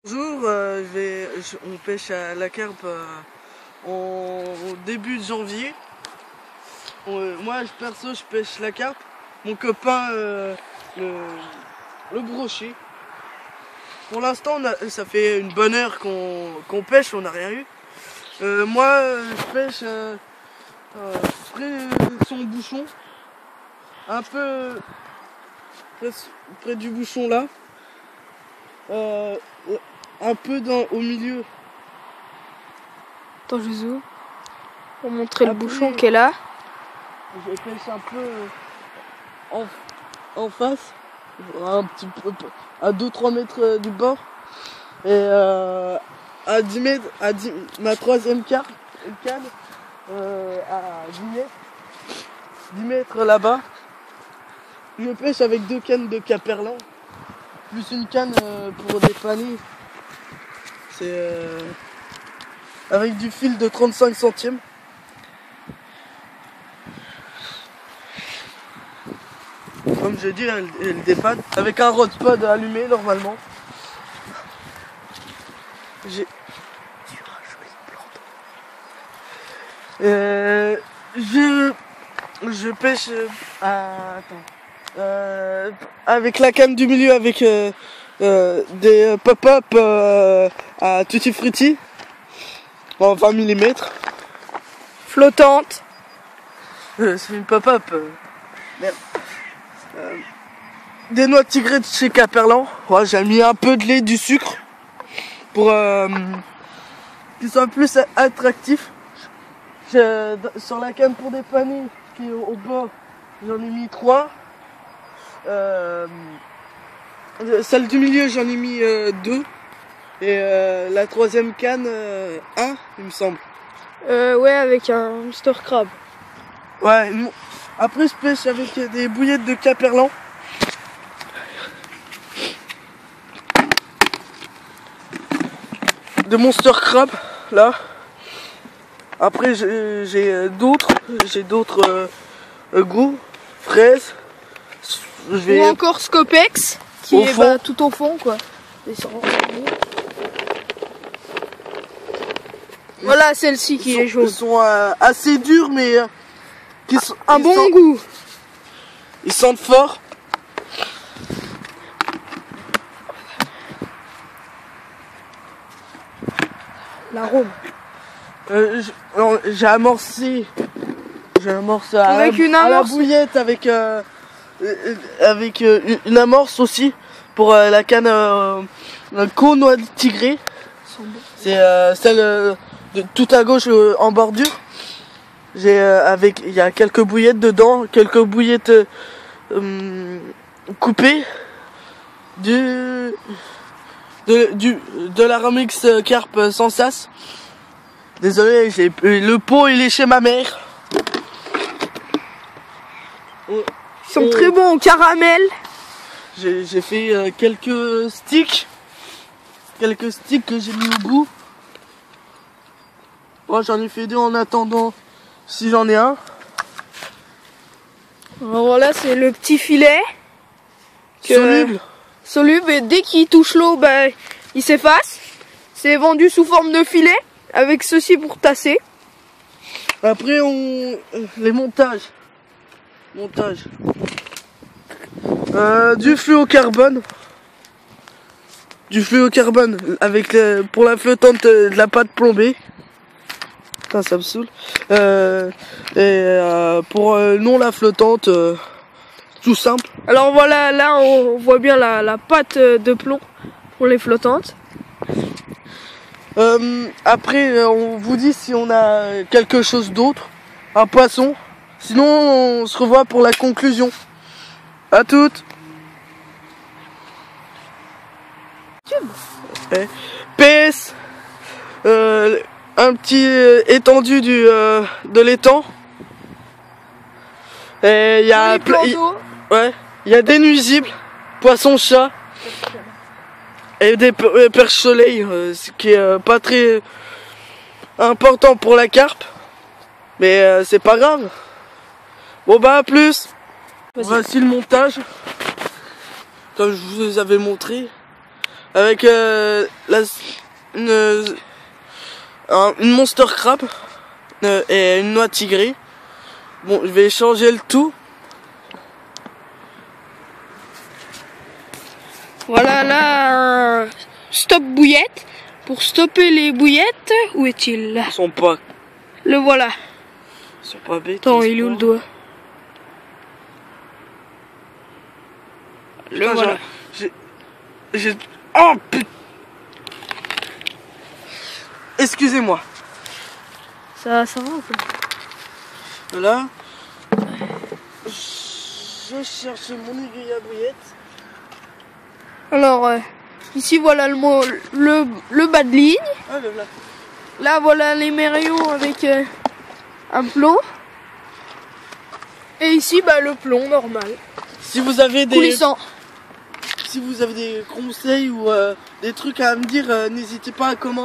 Bonjour, on pêche à la carpe au début de janvier. Moi, perso, je pêche la carpe. Mon copain, le brochet. Pour l'instant, ça fait une bonne heure qu'on pêche, on n'a rien eu. Moi, je pêche près son bouchon, un peu près du bouchon là. Un peu au milieu. Attends, je zoome pour montrer le bouchon qui est là. Je pêche un peu en face, un petit peu à 2-3 mètres du bord. Et à 10 mètres, ma troisième canne, à 10 mètres là-bas. Je pêche avec 2 cannes de caperlan, plus une canne pour dépanner. C'est avec du fil de 35 centièmes. Comme je dis, elle dépanne avec un rod pod allumé normalement. Je pêche avec la canne du milieu avec des pop-up à tutti frutti en 20 mm. Flottante. C'est une pop-up. Merde. Des noix de tigre de chez Caperlan. Ouais, j'ai mis un peu de lait, du sucre pour qu'ils soient plus attractifs. Sur la canne pour dépanner qui est au bord, j'en ai mis 3. Celle du milieu, j'en ai mis 2. Et la troisième canne, 1, il me semble. Ouais, avec un monster crab. Ouais, après je pêche avec des bouillettes de caperlan. De monster crab, là. Après j'ai d'autres goûts, fraises. Ou encore Scopex, qui est tout au fond, quoi. Voilà, celle-ci qui est jaune. Ils sont assez durs, mais qui sont un bon goût. Ils sentent fort. L'arôme. J'ai amorcé avec une amorce. à la bouillette avec une amorce aussi pour la canne noix de tigré. C'est celle de tout à gauche en bordure. Il y a quelques bouillettes dedans, quelques bouillettes coupées de la remix carpe sans sas. Désolé, le pot il est chez ma mère. Ils sont très bons au caramel. J'ai fait quelques sticks que j'ai mis au bout. Moi j'en ai fait 2 en attendant si j'en ai un. Alors voilà, c'est le petit filet soluble, et dès qu'il touche l'eau, il s'efface. C'est vendu sous forme de filet avec ceci pour tasser. Après les montages. Du fluocarbone. Avec pour la flottante de la pâte plombée. Putain, ça me saoule. Pour non la flottante, tout simple. Alors voilà, là on voit bien la pâte de plomb pour les flottantes. Après on vous dit si on a quelque chose d'autre, un poisson. Sinon on se revoit pour la conclusion. À toutes. PS, un petit étendu de l'étang. Et il y a il y a des nuisibles, poissons, chats et des perches soleil, ce qui est pas très important pour la carpe, mais c'est pas grave. Bon à plus. Voici le montage comme je vous avais montré. avec une Monster Crab et une noix tigrée. Bon, je vais changer le tout. Voilà là, un stop bouillette. Pour stopper les bouillettes, où est-il? Ils sont pas... Le voilà. Ils sont pas bêtes. Attends, il est où le doigt? Le voilà. Oh putain. Excusez-moi. Ça va ou pas? Voilà. Je cherche mon aiguille à bouillette. Alors, ici voilà le bas de ligne. Ah, le voilà. Là voilà les mérions avec un plomb. Et ici bah, le plomb normal. Si vous avez des... Coulissant. Si vous avez des conseils ou des trucs à me dire, n'hésitez pas à commenter.